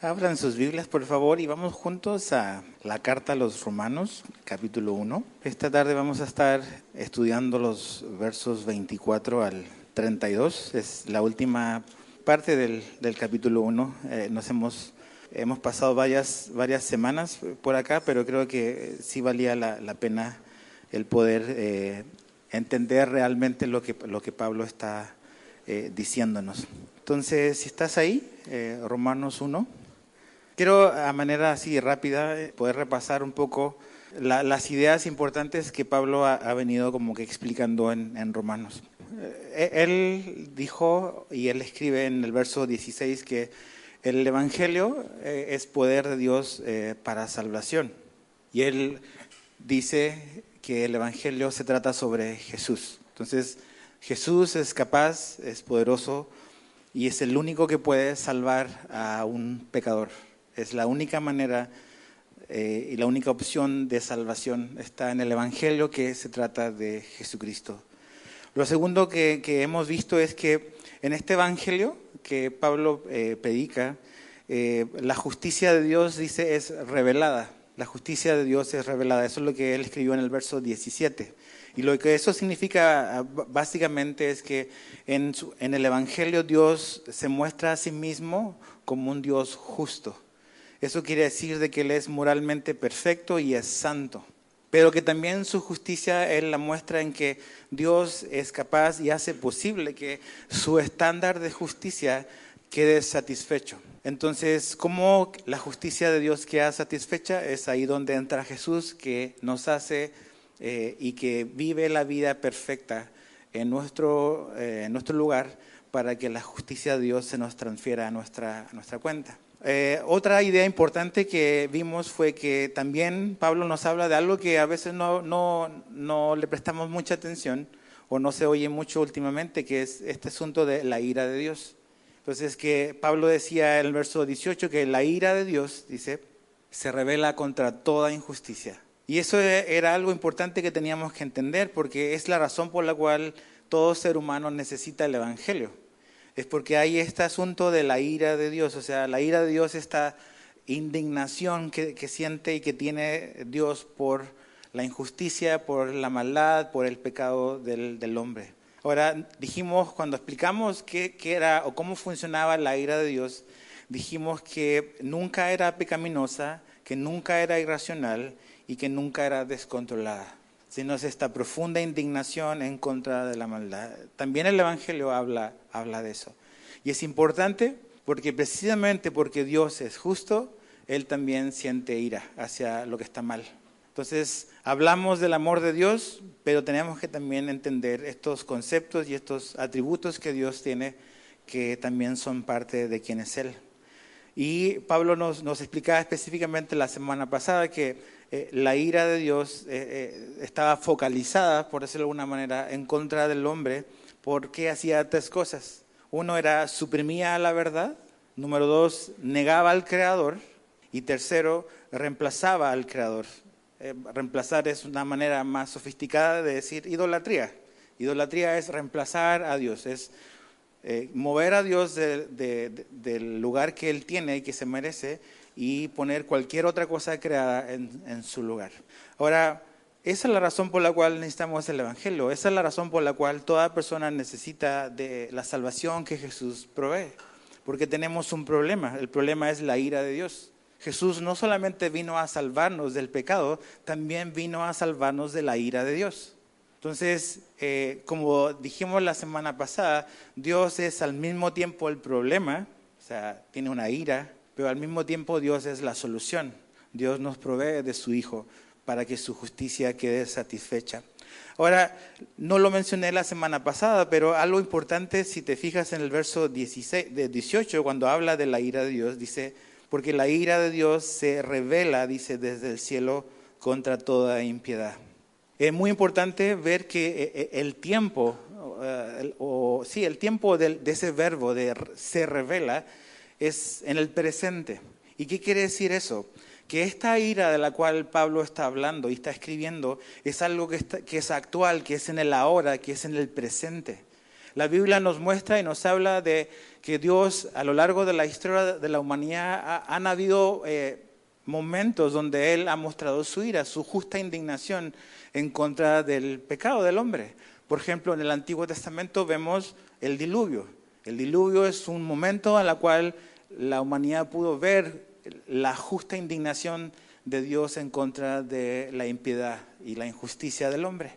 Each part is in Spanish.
Abran sus Biblias, por favor, y vamos juntos a la carta a los Romanos, capítulo 1. Esta tarde vamos a estar estudiando los versos 24 al 32. Es la última parte del capítulo 1. Hemos pasado varias semanas por acá, pero creo que sí valía la pena el poder entender realmente lo que Pablo está diciéndonos. Entonces, si estás ahí, Romanos 1. Quiero, a manera así rápida, poder repasar un poco las ideas importantes que Pablo ha venido como que explicando en Romanos. Él dijo, y él escribe en el verso 16, que el Evangelio es poder de Dios para salvación. Y él dice que el Evangelio se trata sobre Jesús. Entonces, Jesús es capaz, es poderoso y es el único que puede salvar a un pecador. Es la única manera y la única opción de salvación está en el Evangelio, que se trata de Jesucristo. Lo segundo que hemos visto es que en este Evangelio que Pablo predica, la justicia de Dios, dice, es revelada. La justicia de Dios es revelada. Eso es lo que él escribió en el verso 17. Y lo que eso significa básicamente es que en el Evangelio Dios se muestra a sí mismo como un Dios justo. Eso quiere decir de que Él es moralmente perfecto y es santo, pero que también su justicia Él la muestra en que Dios es capaz y hace posible que su estándar de justicia quede satisfecho. Entonces, ¿cómo la justicia de Dios queda satisfecha? Es ahí donde entra Jesús, que nos hace y que vive la vida perfecta en nuestro lugar, para que la justicia de Dios se nos transfiera a nuestra cuenta. Otra idea importante que vimos fue que también Pablo nos habla de algo que a veces no le prestamos mucha atención o no se oye mucho últimamente, que es este asunto de la ira de Dios. Entonces, que Pablo decía en el verso 18 que la ira de Dios, dice, se revela contra toda injusticia. Y eso era algo importante que teníamos que entender, porque es la razón por la cual todo ser humano necesita el Evangelio. Es porque hay este asunto de la ira de Dios, o sea, la ira de Dios, esta indignación que siente y que tiene Dios por la injusticia, por la maldad, por el pecado del hombre. Ahora, dijimos, cuando explicamos qué era o cómo funcionaba la ira de Dios, dijimos que nunca era pecaminosa, que nunca era irracional y que nunca era descontrolada, sino es esta profunda indignación en contra de la maldad. También el Evangelio habla de eso. Y es importante porque precisamente porque Dios es justo, Él también siente ira hacia lo que está mal. Entonces, hablamos del amor de Dios, pero tenemos que también entender estos conceptos y estos atributos que Dios tiene, que también son parte de quién es Él. Y Pablo nos explicaba específicamente la semana pasada que la ira de Dios estaba focalizada, por decirlo de alguna manera, en contra del hombre, porque hacía tres cosas. Uno era suprimía la verdad, número dos, negaba al Creador, y tercero, reemplazaba al Creador. Reemplazar es una manera más sofisticada de decir idolatría. Idolatría es reemplazar a Dios, es mover a Dios del lugar que Él tiene y que se merece, y poner cualquier otra cosa creada en su lugar. Ahora, esa es la razón por la cual necesitamos el Evangelio. Esa es la razón por la cual toda persona necesita de la salvación que Jesús provee. Porque tenemos un problema. El problema es la ira de Dios. Jesús no solamente vino a salvarnos del pecado, también vino a salvarnos de la ira de Dios. Entonces, como dijimos la semana pasada, Dios es al mismo tiempo el problema, o sea, tiene una ira, pero al mismo tiempo Dios es la solución. Dios nos provee de su Hijo para que su justicia quede satisfecha. Ahora, no lo mencioné la semana pasada, pero algo importante, si te fijas en el verso 18, cuando habla de la ira de Dios, dice, porque la ira de Dios se revela, dice, desde el cielo contra toda impiedad. Es muy importante ver que el tiempo, el tiempo de ese verbo de se revela es en el presente. ¿Y qué quiere decir eso? Que esta ira de la cual Pablo está hablando y está escribiendo es algo que es actual, que es en el ahora, que es en el presente. La Biblia nos muestra y nos habla de que Dios a lo largo de la historia de la humanidad han habido momentos donde Él ha mostrado su ira, su justa indignación en contra del pecado del hombre. Por ejemplo, en el Antiguo Testamento vemos el diluvio. El diluvio es un momento en el cual la humanidad pudo ver la justa indignación de Dios en contra de la impiedad y la injusticia del hombre.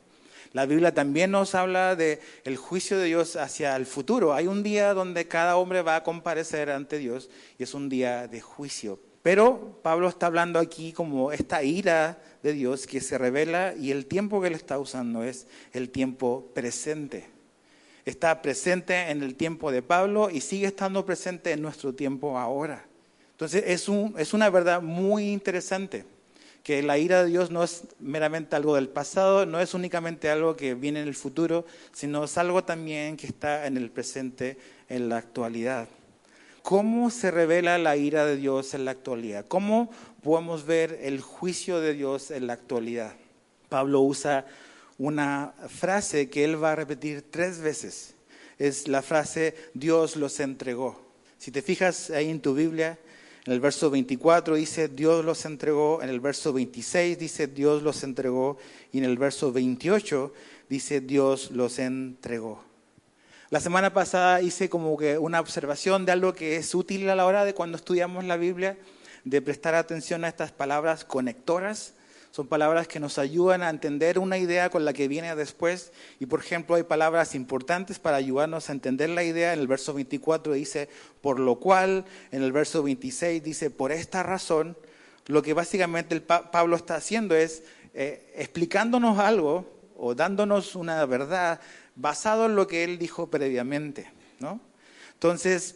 La Biblia también nos habla del juicio de Dios hacia el futuro. Hay un día donde cada hombre va a comparecer ante Dios y es un día de juicio. Pero Pablo está hablando aquí como esta ira de Dios que se revela, y el tiempo que él está usando es el tiempo presente. Está presente en el tiempo de Pablo y sigue estando presente en nuestro tiempo ahora. Entonces es una verdad muy interesante, que la ira de Dios no es meramente algo del pasado, no es únicamente algo que viene en el futuro, sino es algo también que está en el presente, en la actualidad. ¿Cómo se revela la ira de Dios en la actualidad? ¿Cómo podemos ver el juicio de Dios en la actualidad? Pablo usa una frase que él va a repetir 3 veces. Es la frase, Dios los entregó. Si te fijas ahí en tu Biblia, en el verso 24 dice, Dios los entregó. En el verso 26 dice, Dios los entregó. Y en el verso 28 dice, Dios los entregó. La semana pasada hice como que una observación de algo que es útil a la hora de cuando estudiamos la Biblia, de prestar atención a estas palabras conectoras. Son palabras que nos ayudan a entender una idea con la que viene después. Y por ejemplo, hay palabras importantes para ayudarnos a entender la idea. En el verso 24 dice, por lo cual. En el verso 26 dice, por esta razón. Lo que básicamente Pablo está haciendo es explicándonos algo o dándonos una verdad basado en lo que él dijo previamente, ¿no? Entonces,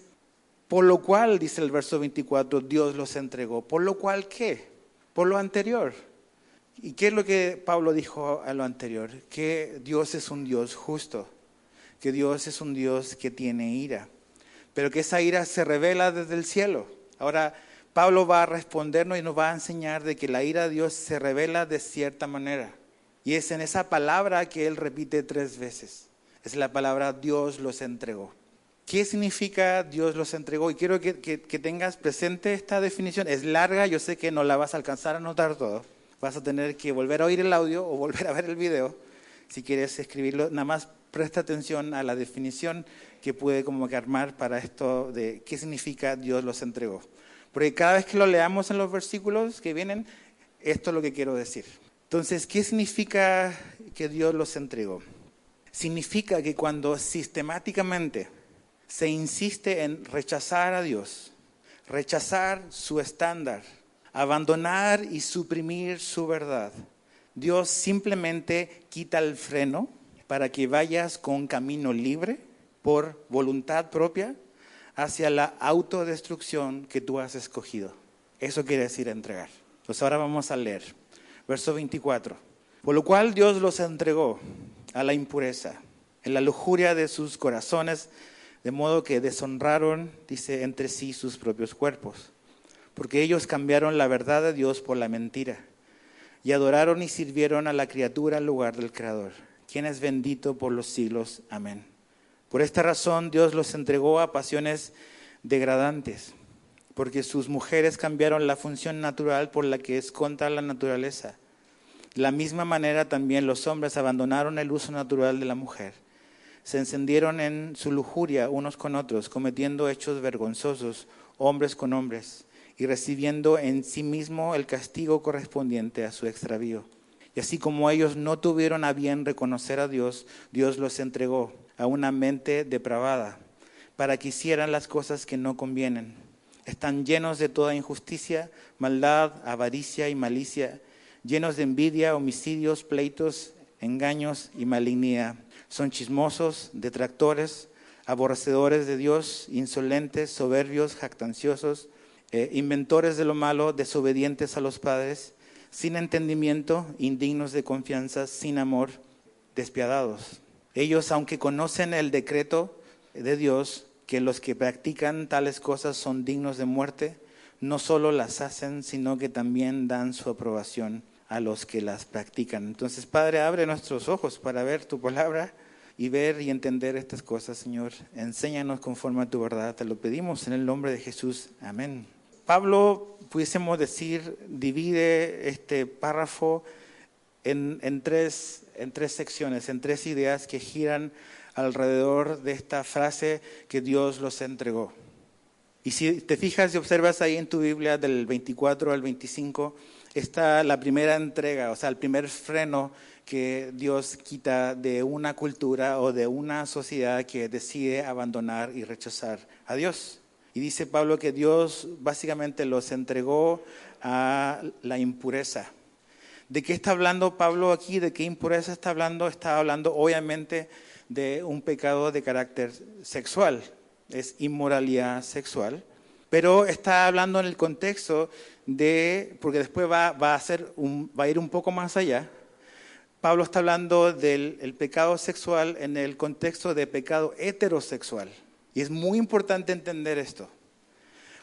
por lo cual, dice el verso 24, Dios los entregó. ¿Por lo cual qué? Por lo anterior. ¿Y qué es lo que Pablo dijo a lo anterior? Que Dios es un Dios justo, que Dios es un Dios que tiene ira, pero que esa ira se revela desde el cielo. Ahora, Pablo va a respondernos y nos va a enseñar de que la ira de Dios se revela de cierta manera. Y es en esa palabra que él repite 3 veces. Es la palabra Dios los entregó. ¿Qué significa Dios los entregó? Y quiero que tengas presente esta definición. Es larga, yo sé que no la vas a alcanzar a notar todo. Vas a tener que volver a oír el audio o volver a ver el video. Si quieres escribirlo, nada más presta atención a la definición que puede como que armar para esto de qué significa Dios los entregó. Porque cada vez que lo leamos en los versículos que vienen, esto es lo que quiero decir. Entonces, ¿qué significa que Dios los entregó? Significa que cuando sistemáticamente se insiste en rechazar a Dios, rechazar su estándar, abandonar y suprimir su verdad, Dios simplemente quita el freno para que vayas con camino libre, por voluntad propia, hacia la autodestrucción que tú has escogido. Eso quiere decir entregar. Entonces ahora vamos a leer. Verso 24. Por lo cual Dios los entregó a la impureza, en la lujuria de sus corazones, de modo que deshonraron, dice, entre sí sus propios cuerpos. Porque ellos cambiaron la verdad de Dios por la mentira, y adoraron y sirvieron a la criatura en lugar del Creador, quien es bendito por los siglos. Amén. Por esta razón Dios los entregó a pasiones degradantes, porque sus mujeres cambiaron la función natural por la que es contra la naturaleza. De la misma manera también los hombres abandonaron el uso natural de la mujer. Se encendieron en su lujuria unos con otros, cometiendo hechos vergonzosos, hombres con hombres, y recibiendo en sí mismo el castigo correspondiente a su extravío. Y así como ellos no tuvieron a bien reconocer a Dios, Dios los entregó a una mente depravada, para que hicieran las cosas que no convienen. Están llenos de toda injusticia, maldad, avaricia y malicia, llenos de envidia, homicidios, pleitos, engaños y malignidad. Son chismosos, detractores, aborrecedores de Dios, insolentes, soberbios, jactanciosos, inventores de lo malo, desobedientes a los padres, sin entendimiento, indignos de confianza, sin amor, despiadados. Ellos, aunque conocen el decreto de Dios, que los que practican tales cosas son dignos de muerte, no solo las hacen, sino que también dan su aprobación a los que las practican. Entonces, Padre, abre nuestros ojos para ver tu palabra y ver y entender estas cosas, Señor. Enséñanos conforme a tu verdad. Te lo pedimos en el nombre de Jesús. Amén. Pablo, pudiésemos decir, divide este párrafo en tres secciones, en tres ideas que giran alrededor de esta frase que Dios los entregó. Y si te fijas y observas ahí en tu Biblia del 24 al 25, está la primera entrega, o sea, el primer freno que Dios quita de una cultura o de una sociedad que decide abandonar y rechazar a Dios. Y dice Pablo que Dios básicamente los entregó a la impureza. ¿De qué está hablando Pablo aquí? ¿De qué impureza está hablando? Está hablando obviamente de un pecado de carácter sexual. Es inmoralidad sexual, pero está hablando en el contexto de, porque después va a ir un poco más allá. Pablo está hablando del pecado sexual en el contexto de pecado heterosexual. Y es muy importante entender esto,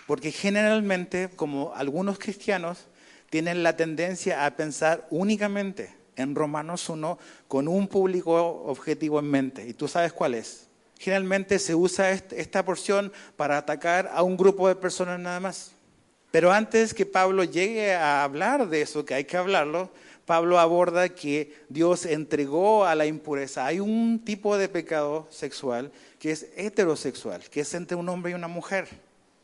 porque generalmente, como algunos cristianos, tienen la tendencia a pensar únicamente en Romanos 1 con un público objetivo en mente. ¿Y tú sabes cuál es? Generalmente se usa esta porción para atacar a un grupo de personas nada más. Pero antes que Pablo llegue a hablar de eso, que hay que hablarlo, Pablo aborda que Dios entregó a la impureza. Hay un tipo de pecado sexual que es heterosexual, que es entre un hombre y una mujer.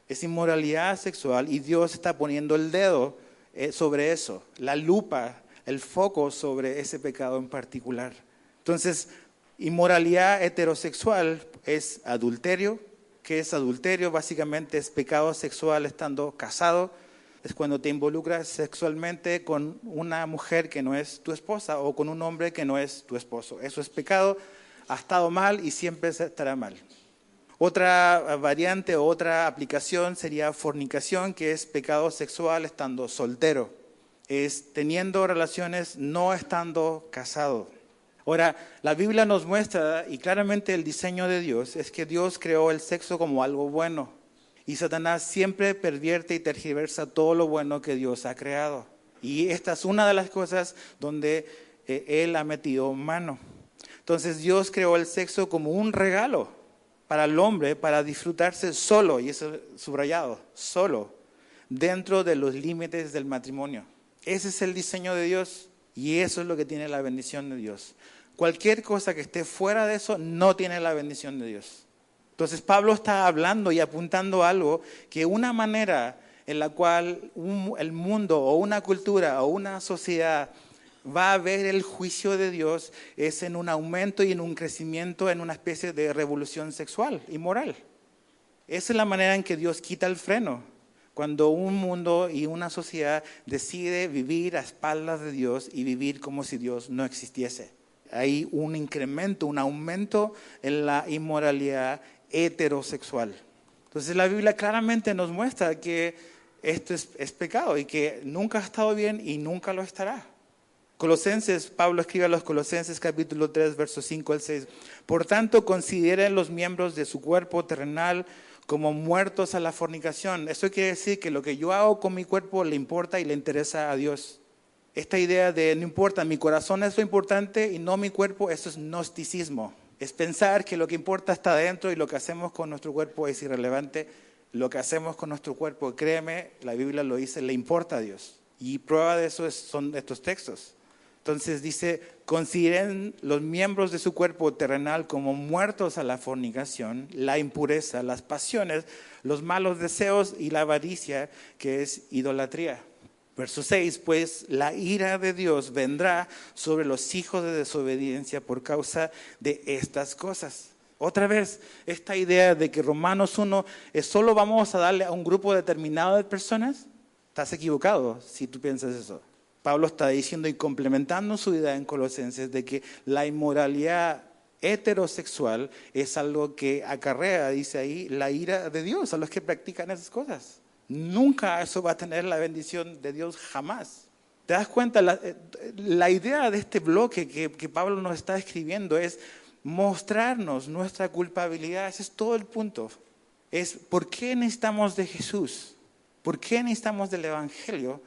Es inmoralidad sexual y Dios está poniendo el dedo sobre eso, la lupa, el foco sobre ese pecado en particular. Entonces, inmoralidad heterosexual es adulterio. ¿Qué es adulterio? Básicamente es pecado sexual estando casado. Es cuando te involucras sexualmente con una mujer que no es tu esposa o con un hombre que no es tu esposo. Eso es pecado, ha estado mal y siempre estará mal. Otra variante o otra aplicación sería fornicación, que es pecado sexual estando soltero. Es teniendo relaciones no estando casado. Ahora, la Biblia nos muestra, y claramente el diseño de Dios, es que Dios creó el sexo como algo bueno. Y Satanás siempre pervierte y tergiversa todo lo bueno que Dios ha creado. Y esta es una de las cosas donde Él ha metido mano. Entonces Dios creó el sexo como un regalo para el hombre, para disfrutarse solo, y eso subrayado, solo, dentro de los límites del matrimonio. Ese es el diseño de Dios. Y eso es lo que tiene la bendición de Dios. Cualquier cosa que esté fuera de eso no tiene la bendición de Dios. Entonces Pablo está hablando y apuntando algo que una manera en la cual el mundo o una cultura o una sociedad va a ver el juicio de Dios es en un aumento y en un crecimiento, en una especie de revolución sexual y moral. Esa es la manera en que Dios quita el freno. Cuando un mundo y una sociedad decide vivir a espaldas de Dios y vivir como si Dios no existiese. Hay un incremento, un aumento en la inmoralidad heterosexual. Entonces la Biblia claramente nos muestra que esto es pecado y que nunca ha estado bien y nunca lo estará. Colosenses, Pablo escribe a los Colosenses capítulo 3, versos 5 al 6. Por tanto, consideren los miembros de su cuerpo terrenal como muertos a la fornicación. Eso quiere decir que lo que yo hago con mi cuerpo le importa y le interesa a Dios. Esta idea de no importa, mi corazón es lo importante y no mi cuerpo, eso es gnosticismo. Es pensar que lo que importa está dentro y lo que hacemos con nuestro cuerpo es irrelevante. Lo que hacemos con nuestro cuerpo, créeme, la Biblia lo dice, le importa a Dios. Y prueba de eso son estos textos. Entonces dice, consideren los miembros de su cuerpo terrenal como muertos a la fornicación, la impureza, las pasiones, los malos deseos y la avaricia, que es idolatría. Verso 6, pues la ira de Dios vendrá sobre los hijos de desobediencia por causa de estas cosas. Otra vez, esta idea de que Romanos 1 es solo vamos a darle a un grupo determinado de personas, estás equivocado si tú piensas eso. Pablo está diciendo y complementando su idea en Colosenses de que la inmoralidad heterosexual es algo que acarrea, dice ahí, la ira de Dios a los que practican esas cosas. Nunca eso va a tener la bendición de Dios, jamás. ¿Te das cuenta? La idea de este bloque que Pablo nos está escribiendo es mostrarnos nuestra culpabilidad. Ese es todo el punto. Es ¿por qué necesitamos de Jesús? ¿Por qué necesitamos del Evangelio?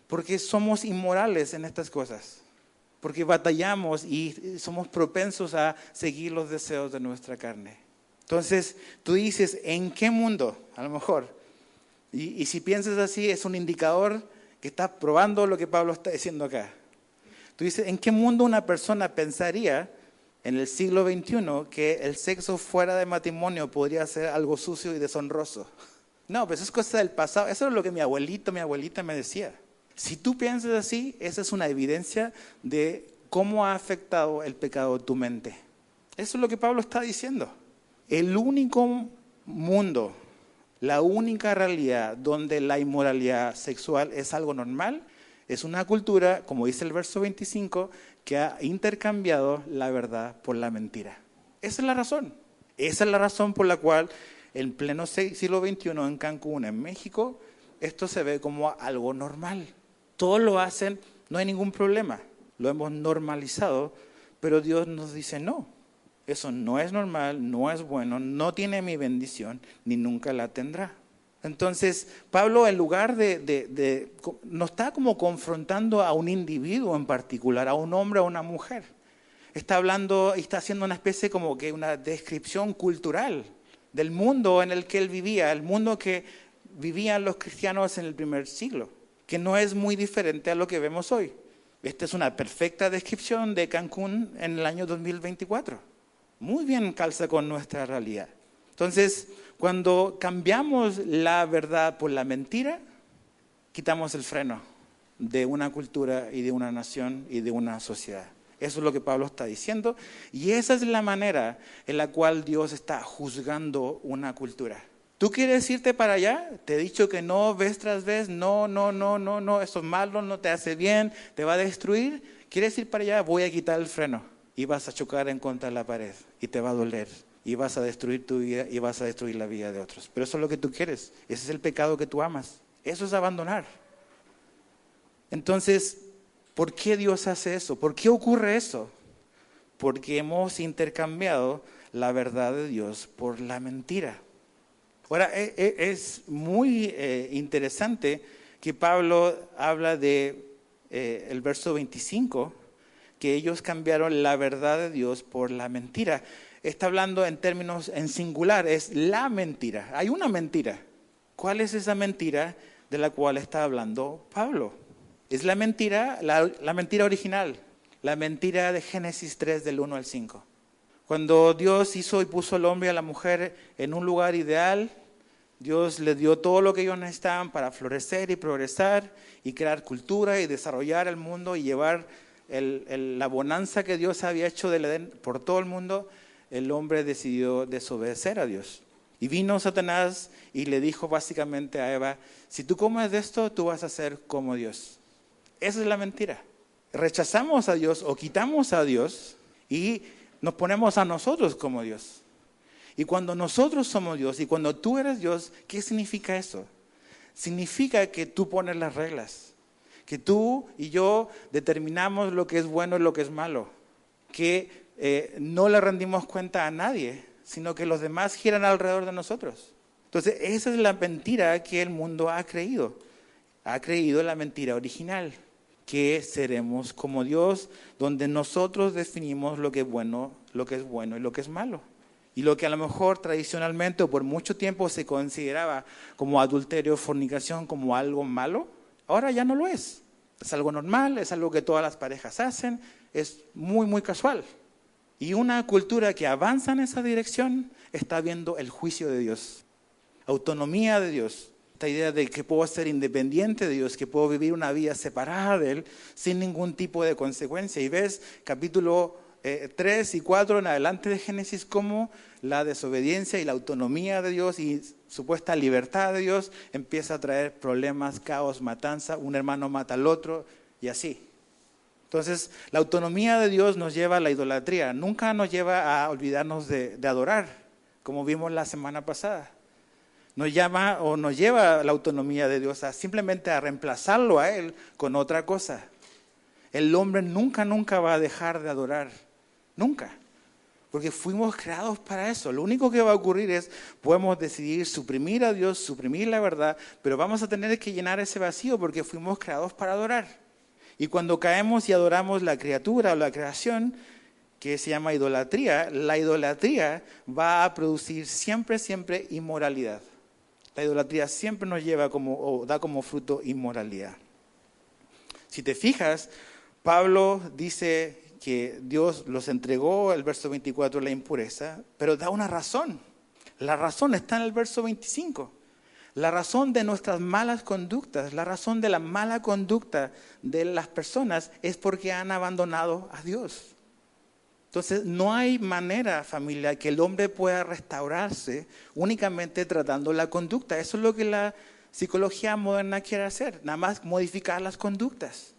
Porque somos inmorales en estas cosas. porque batallamos y somos propensos a seguir los deseos de nuestra carne. Entonces, tú dices, ¿en qué mundo? A lo mejor. Y si piensas así, es un indicador que está probando lo que Pablo está diciendo acá. Tú dices, ¿en qué mundo una persona pensaría en el siglo XXI que el sexo fuera de matrimonio podría ser algo sucio y deshonroso? No, pues es cosa del pasado. Eso es lo que mi abuelita me decía. Si tú piensas así, esa es una evidencia de cómo ha afectado el pecado tu mente. Eso es lo que Pablo está diciendo. El único mundo, la única realidad donde la inmoralidad sexual es algo normal, es una cultura, como dice el verso 25, que ha intercambiado la verdad por la mentira. Esa es la razón. Esa es la razón por la cual en pleno siglo XXI en Cancún, en México, esto se ve como algo normal. Todos lo hacen, no hay ningún problema. Lo hemos normalizado, pero Dios nos dice no. Eso no es normal, no es bueno, no tiene mi bendición, ni nunca la tendrá. Entonces, Pablo, en lugar no está como confrontando a un individuo en particular, a un hombre o a una mujer. Está hablando y está haciendo una especie como que una descripción cultural del mundo en el que él vivía, el mundo que vivían los cristianos en el primer siglo, que no es muy diferente a lo que vemos hoy. Esta es una perfecta descripción de Cancún en el año 2024. Muy bien calza con nuestra realidad. Entonces, cuando cambiamos la verdad por la mentira, quitamos el freno de una cultura y de una nación y de una sociedad. Eso es lo que Pablo está diciendo. Y esa es la manera en la cual Dios está juzgando una cultura. ¿Tú quieres irte para allá? Te he dicho que no, vez tras vez, no, eso es malo, no te hace bien, te va a destruir. ¿Quieres ir para allá? Voy a quitar el freno. Y vas a chocar en contra de la pared y te va a doler. Y vas a destruir tu vida y vas a destruir la vida de otros. Pero eso es lo que tú quieres. Ese es el pecado que tú amas. Eso es abandonar. Entonces, ¿por qué Dios hace eso? ¿Por qué ocurre eso? Porque hemos intercambiado la verdad de Dios por la mentira. Ahora, es muy interesante que Pablo habla de el verso 25, que ellos cambiaron la verdad de Dios por la mentira. Está hablando en términos en singular, es la mentira. Hay una mentira. ¿Cuál es esa mentira de la cual está hablando Pablo? Es la mentira, la mentira original, la mentira de Génesis 3 del 1 al 5. Cuando Dios hizo y puso al hombre y a la mujer en un lugar ideal, Dios les dio todo lo que ellos necesitaban para florecer y progresar y crear cultura y desarrollar el mundo y llevar la bonanza que Dios había hecho del Edén por todo el mundo. El hombre decidió desobedecer a Dios. Y vino Satanás y le dijo básicamente a Eva, si tú comes de esto, tú vas a ser como Dios. Esa es la mentira. Rechazamos a Dios o quitamos a Dios y nos ponemos a nosotros como Dios. Y cuando nosotros somos Dios y cuando tú eres Dios, ¿qué significa eso? Significa que tú pones las reglas. Que tú y yo determinamos lo que es bueno y lo que es malo. Que no le rendimos cuenta a nadie, sino que los demás giran alrededor de nosotros. Entonces, esa es la mentira que el mundo ha creído. Ha creído la mentira original, que seremos como Dios, donde nosotros definimos lo que es bueno y lo que es malo. Y lo que a lo mejor tradicionalmente o por mucho tiempo se consideraba como adulterio o fornicación como algo malo, ahora ya no lo es. Es algo normal, es algo que todas las parejas hacen, es muy, muy casual. Y una cultura que avanza en esa dirección está viendo el juicio de Dios, autonomía de Dios, esta idea de que puedo ser independiente de Dios, que puedo vivir una vida separada de Él sin ningún tipo de consecuencia. Y ves capítulo 3 y 4 en adelante de Génesis cómo la desobediencia y la autonomía de Dios y supuesta libertad de Dios empieza a traer problemas, caos, matanza, un hermano mata al otro y así. Entonces, la autonomía de Dios nos lleva a la idolatría, nunca nos lleva a olvidarnos de adorar, como vimos la semana pasada. Nos lleva la autonomía de Dios simplemente a reemplazarlo a Él con otra cosa. El hombre nunca va a dejar de adorar, nunca. Porque fuimos creados para eso. Lo único que va a ocurrir es, podemos decidir suprimir a Dios, suprimir la verdad, pero vamos a tener que llenar ese vacío porque fuimos creados para adorar. Y cuando caemos y adoramos la criatura o la creación, que se llama idolatría, la idolatría va a producir siempre inmoralidad. La idolatría siempre nos lleva o da como fruto inmoralidad. Si te fijas, Pablo dice que Dios los entregó, el verso 24, la impureza, pero da una razón. La razón está en el verso 25. La razón de nuestras malas conductas, la razón de la mala conducta de las personas es porque han abandonado a Dios. Entonces, no hay manera, familia, que el hombre pueda restaurarse únicamente tratando la conducta. Eso es lo que la psicología moderna quiere hacer, nada más modificar las conductas.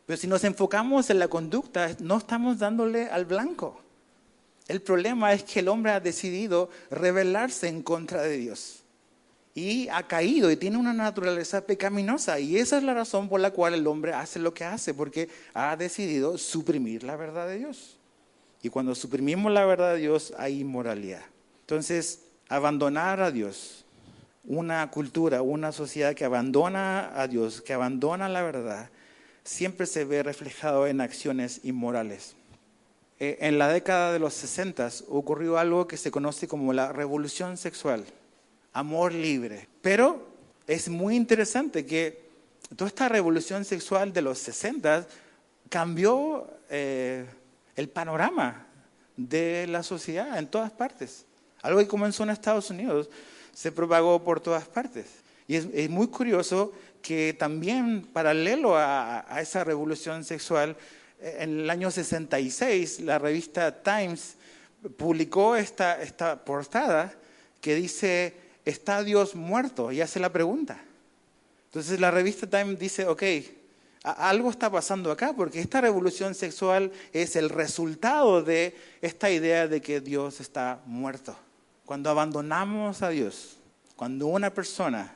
Pero si nos enfocamos en la conducta, no estamos dándole al blanco. El problema es que el hombre ha decidido rebelarse en contra de Dios. Y ha caído y tiene una naturaleza pecaminosa. Y esa es la razón por la cual el hombre hace lo que hace, porque ha decidido suprimir la verdad de Dios. Y cuando suprimimos la verdad de Dios, hay inmoralidad. Entonces, abandonar a Dios, una cultura, una sociedad que abandona a Dios, que abandona la verdad, siempre se ve reflejado en acciones inmorales. En la década de los 60 ocurrió algo que se conoce como la revolución sexual, amor libre. Pero es muy interesante que toda esta revolución sexual de los 60 cambió el panorama de la sociedad en todas partes. Algo que comenzó en Estados Unidos se propagó por todas partes. Y es muy curioso que también paralelo a esa revolución sexual, en el año 66 la revista Times publicó esta portada que dice, ¿está Dios muerto? Y hace la pregunta. Entonces la revista Times dice, ok, algo está pasando acá, porque esta revolución sexual es el resultado de esta idea de que Dios está muerto. Cuando abandonamos a Dios, cuando una persona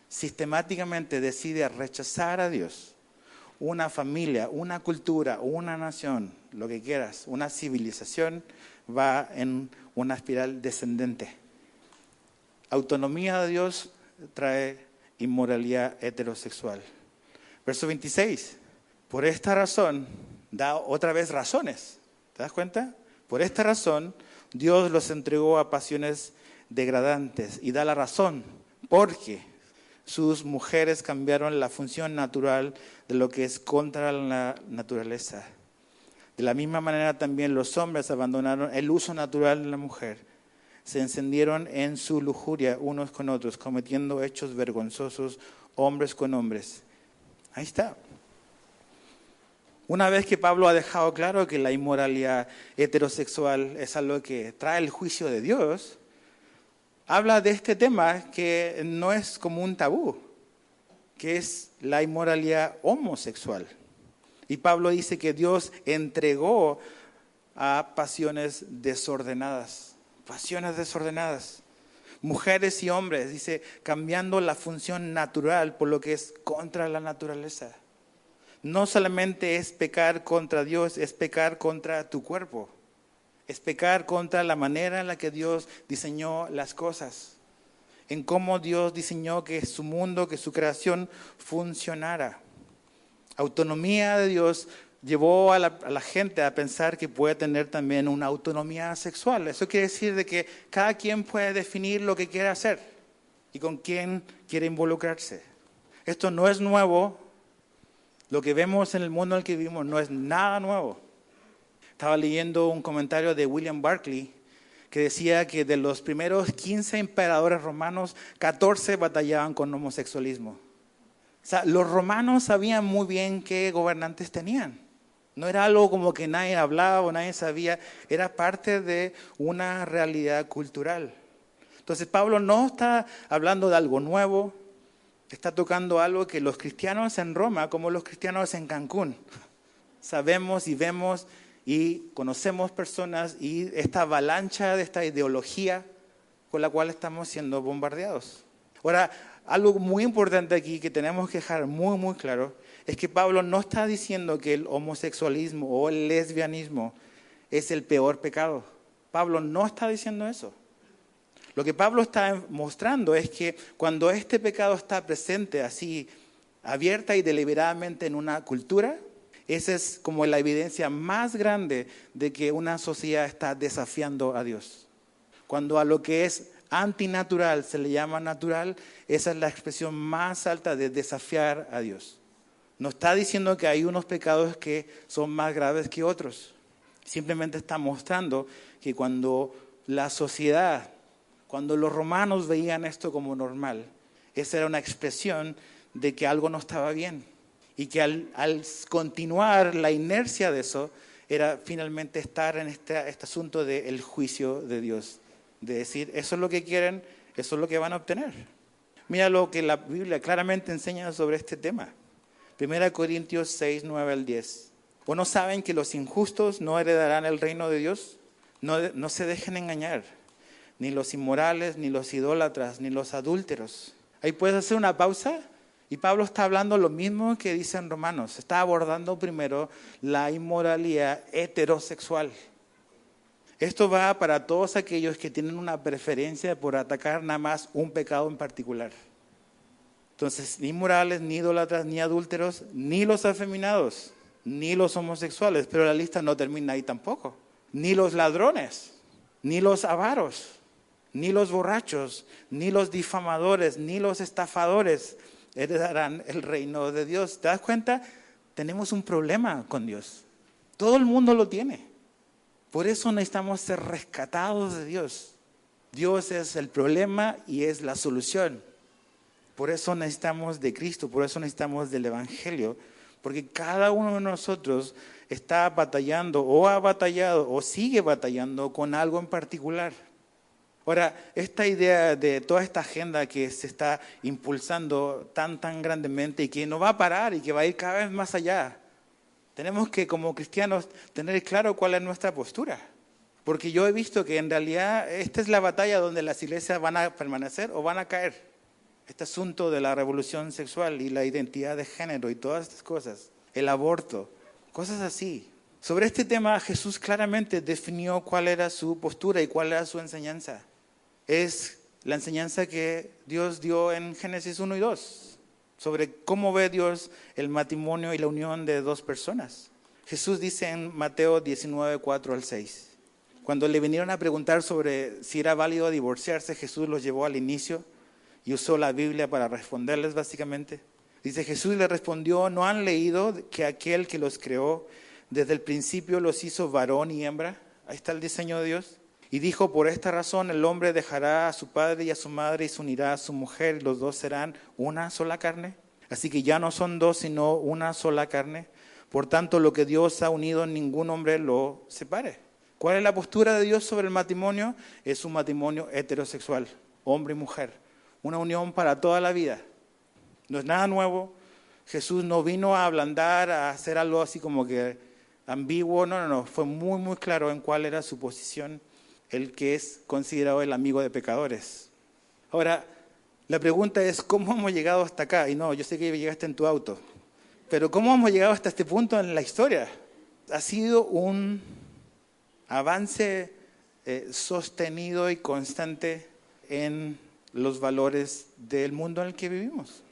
sistemáticamente decide rechazar a Dios, una familia, una cultura, una nación, lo que quieras, una civilización va en una espiral descendente. Autonomía de Dios trae inmoralidad heterosexual. Verso 26, por esta razón, da otra vez razones, ¿te das cuenta? Por esta razón, Dios los entregó a pasiones degradantes y da la razón, porque sus mujeres cambiaron la función natural de lo que es contra la naturaleza. De la misma manera también los hombres abandonaron el uso natural de la mujer. Se encendieron en su lujuria unos con otros, cometiendo hechos vergonzosos hombres con hombres. Ahí está. Una vez que Pablo ha dejado claro que la inmoralidad heterosexual es algo que trae el juicio de Dios, habla de este tema que no es como un tabú, que es la inmoralidad homosexual. Y Pablo dice que Dios entregó a pasiones desordenadas. Pasiones desordenadas. Mujeres y hombres, dice, cambiando la función natural por lo que es contra la naturaleza. No solamente es pecar contra Dios, es pecar contra tu cuerpo. Es pecar contra la manera en la que Dios diseñó las cosas. En cómo Dios diseñó que su mundo, que su creación funcionara. Autonomía de Dios llevó a la gente a pensar que puede tener también una autonomía sexual. Eso quiere decir de que cada quien puede definir lo que quiere hacer y con quién quiere involucrarse. Esto no es nuevo. Lo que vemos en el mundo en el que vivimos no es nada nuevo. Estaba leyendo un comentario de William Barclay que decía que de los primeros 15 emperadores romanos, 14 batallaban con homosexualismo. O sea, los romanos sabían muy bien qué gobernantes tenían. No era algo como que nadie hablaba o nadie sabía, era parte de una realidad cultural. Entonces Pablo no está hablando de algo nuevo, está tocando algo que los cristianos en Roma, como los cristianos en Cancún, sabemos y vemos y conocemos personas y esta avalancha de esta ideología con la cual estamos siendo bombardeados. Ahora, algo muy importante aquí que tenemos que dejar muy, muy claro es que Pablo no está diciendo que el homosexualismo o el lesbianismo es el peor pecado. Pablo no está diciendo eso. Lo que Pablo está mostrando es que cuando este pecado está presente así abierta y deliberadamente en una cultura, esa es como la evidencia más grande de que una sociedad está desafiando a Dios. Cuando a lo que es antinatural se le llama natural, esa es la expresión más alta de desafiar a Dios. No está diciendo que hay unos pecados que son más graves que otros. Simplemente está mostrando que cuando la sociedad, cuando los romanos veían esto como normal, esa era una expresión de que algo no estaba bien. Y que al continuar la inercia de eso, era finalmente estar en este asunto del juicio de Dios. De decir, eso es lo que quieren, eso es lo que van a obtener. Mira lo que la Biblia claramente enseña sobre este tema. 1 Corintios 6, 9 al 10. ¿O no saben que los injustos no heredarán el reino de Dios? No se dejen engañar. Ni los inmorales, ni los idólatras, ni los adúlteros. Ahí puedes hacer una pausa. Y Pablo está hablando lo mismo que dice en Romanos. Está abordando primero la inmoralidad heterosexual. Esto va para todos aquellos que tienen una preferencia por atacar nada más un pecado en particular. Entonces, ni inmorales, ni idólatras, ni adúlteros, ni los afeminados, ni los homosexuales. Pero la lista no termina ahí tampoco. Ni los ladrones, ni los avaros, ni los borrachos, ni los difamadores, ni los estafadores heredarán el reino de Dios. ¿Te das cuenta? Tenemos un problema con Dios. Todo el mundo lo tiene. Por eso necesitamos ser rescatados de Dios. Dios es el problema y es la solución. Por eso necesitamos de Cristo, por eso necesitamos del Evangelio. Porque cada uno de nosotros está batallando o ha batallado o sigue batallando con algo en particular. Ahora, esta idea de toda esta agenda que se está impulsando tan grandemente y que no va a parar y que va a ir cada vez más allá, tenemos que como cristianos tener claro cuál es nuestra postura. Porque yo he visto que en realidad esta es la batalla donde las iglesias van a permanecer o van a caer. Este asunto de la revolución sexual y la identidad de género y todas estas cosas, el aborto, cosas así. Sobre este tema Jesús claramente definió cuál era su postura y cuál era su enseñanza. Es la enseñanza que Dios dio en Génesis 1 y 2, sobre cómo ve Dios el matrimonio y la unión de dos personas. Jesús dice en Mateo 19, 4 al 6, cuando le vinieron a preguntar sobre si era válido divorciarse, Jesús los llevó al inicio y usó la Biblia para responderles básicamente. Dice, Jesús le respondió, ¿no han leído que aquel que los creó desde el principio los hizo varón y hembra? Ahí está el diseño de Dios. Y dijo, por esta razón el hombre dejará a su padre y a su madre y se unirá a su mujer y los dos serán una sola carne. Así que ya no son dos sino una sola carne. Por tanto, lo que Dios ha unido, ningún hombre lo separe. ¿Cuál es la postura de Dios sobre el matrimonio? Es un matrimonio heterosexual, hombre y mujer. Una unión para toda la vida. No es nada nuevo. Jesús no vino a ablandar, a hacer algo así como que ambiguo. No. Fue muy claro en cuál era su posición. El que es considerado el amigo de pecadores. Ahora, la pregunta es, ¿cómo hemos llegado hasta acá? Y no, yo sé que llegaste en tu auto, pero ¿cómo hemos llegado hasta este punto en la historia? Ha sido un avance sostenido y constante en los valores del mundo en el que vivimos.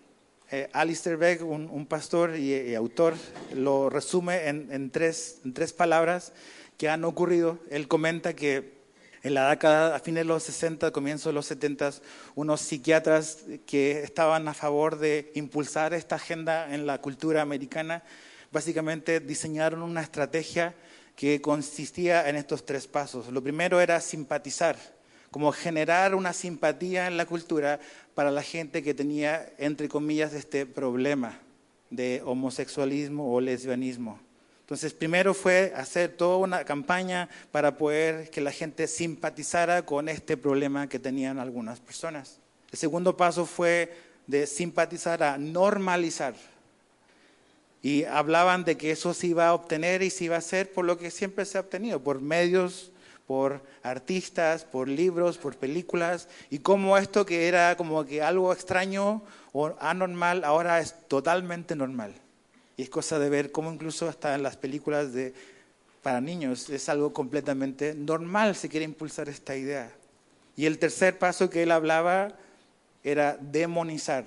Alistair Begg, un pastor y autor, lo resume en tres palabras que han ocurrido. Él comenta que en la década, a fines de los 60, comienzos de los 70, unos psiquiatras que estaban a favor de impulsar esta agenda en la cultura americana, básicamente diseñaron una estrategia que consistía en estos tres pasos. Lo primero era simpatizar, como generar una simpatía en la cultura para la gente que tenía, entre comillas, este problema de homosexualismo o lesbianismo. Entonces, primero fue hacer toda una campaña para poder que la gente simpatizara con este problema que tenían algunas personas. El segundo paso fue de simpatizar a normalizar. Y hablaban de que eso se iba a obtener y se iba a hacer por lo que siempre se ha obtenido, por medios, por artistas, por libros, por películas, y cómo esto que era como que algo extraño o anormal, ahora es totalmente normal. Y es cosa de ver cómo incluso hasta en las películas para niños es algo completamente normal, se quiere impulsar esta idea. Y el tercer paso que él hablaba era demonizar.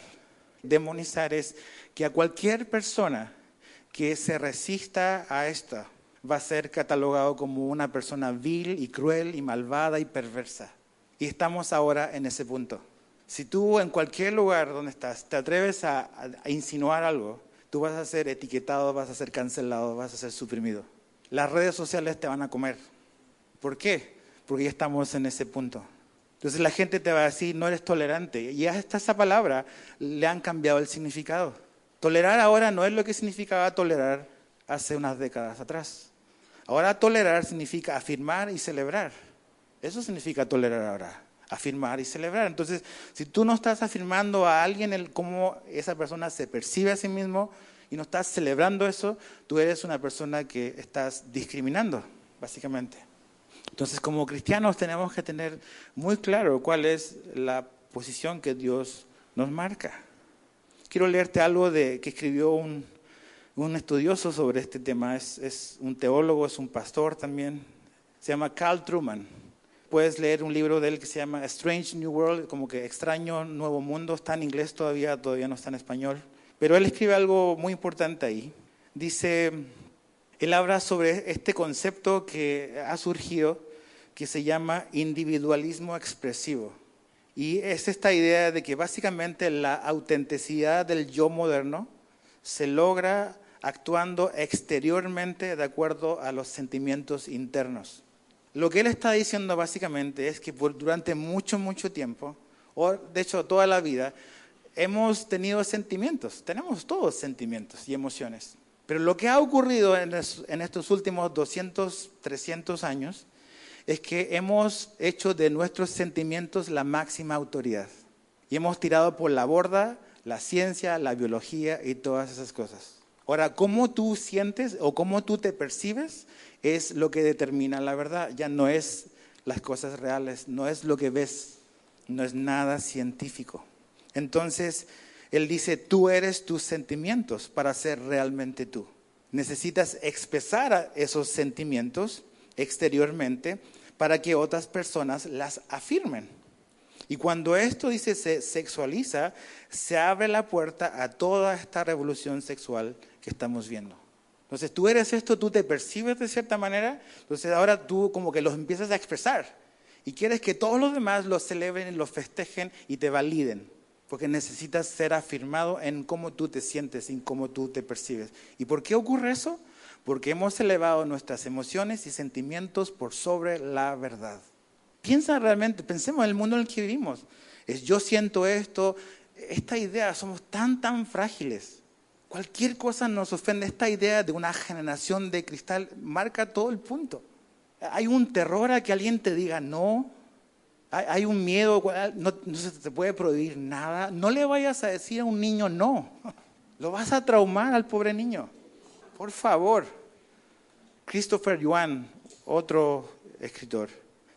Demonizar es que a cualquier persona que se resista a esta va a ser catalogado como una persona vil y cruel y malvada y perversa. Y estamos ahora en ese punto. Si tú en cualquier lugar donde estás te atreves a insinuar algo, tú vas a ser etiquetado, vas a ser cancelado, vas a ser suprimido. Las redes sociales te van a comer. ¿Por qué? Porque ya estamos en ese punto. Entonces la gente te va a decir, no eres tolerante. Y hasta esa palabra le han cambiado el significado. Tolerar ahora no es lo que significaba tolerar hace unas décadas atrás. Ahora tolerar significa afirmar y celebrar. Eso significa tolerar ahora, afirmar y celebrar. Entonces, si tú no estás afirmando a alguien cómo esa persona se percibe a sí mismo y no estás celebrando eso, tú eres una persona que estás discriminando, básicamente. Entonces, como cristianos tenemos que tener muy claro cuál es la posición que Dios nos marca. Quiero leerte algo que escribió un estudioso sobre este tema. Es un teólogo, es un pastor también. Se llama Carl Trueman. Puedes leer un libro de él que se llama A Strange New World, como que Extraño Nuevo Mundo. Está en inglés todavía no está en español. Pero él escribe algo muy importante ahí. Dice, él habla sobre este concepto que ha surgido, que se llama individualismo expresivo. Y es esta idea de que básicamente la autenticidad del yo moderno se logra actuando exteriormente de acuerdo a los sentimientos internos. Lo que él está diciendo básicamente es que durante mucho, mucho tiempo, o de hecho toda la vida, hemos tenido sentimientos, tenemos todos sentimientos y emociones. Pero lo que ha ocurrido en estos últimos 200, 300 años es que hemos hecho de nuestros sentimientos la máxima autoridad. Y hemos tirado por la borda la ciencia, la biología y todas esas cosas. Ahora, cómo tú sientes o cómo tú te percibes es lo que determina la verdad. Ya no es las cosas reales, no es lo que ves, no es nada científico. Entonces, él dice, tú eres tus sentimientos para ser realmente tú. Necesitas expresar esos sentimientos exteriormente para que otras personas las afirmen. Y cuando esto dice se sexualiza, se abre la puerta a toda esta revolución sexual que estamos viendo. Entonces tú eres esto, tú te percibes de cierta manera, entonces ahora tú como que los empiezas a expresar y quieres que todos los demás los celebren, los festejen y te validen, porque necesitas ser afirmado en cómo tú te sientes, en cómo tú te percibes. ¿Y por qué ocurre eso? Porque hemos elevado nuestras emociones y sentimientos por sobre la verdad. Piensa realmente, pensemos en el mundo en el que vivimos. Yo siento esto, esta idea, somos tan frágiles. Cualquier cosa nos ofende. Esta idea de una generación de cristal marca todo el punto. Hay un terror a que alguien te diga no. Hay un miedo, no se te puede prohibir nada. No le vayas a decir a un niño no. Lo vas a traumar al pobre niño. Por favor. Christopher Yuan, otro escritor,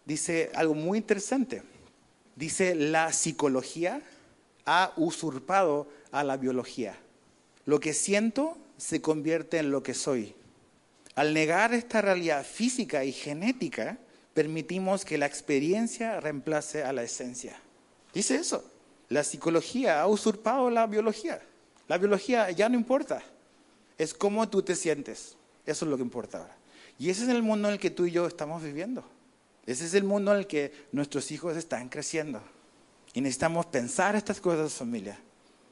dice algo muy interesante. Dice, la psicología ha usurpado a la biología. Lo que siento se convierte en lo que soy. Al negar esta realidad física y genética, permitimos que la experiencia reemplace a la esencia. Dice eso. La psicología ha usurpado la biología. La biología ya no importa. Es cómo tú te sientes. Eso es lo que importa ahora. Y ese es el mundo en el que tú y yo estamos viviendo. Ese es el mundo en el que nuestros hijos están creciendo. Y necesitamos pensar estas cosas, familia.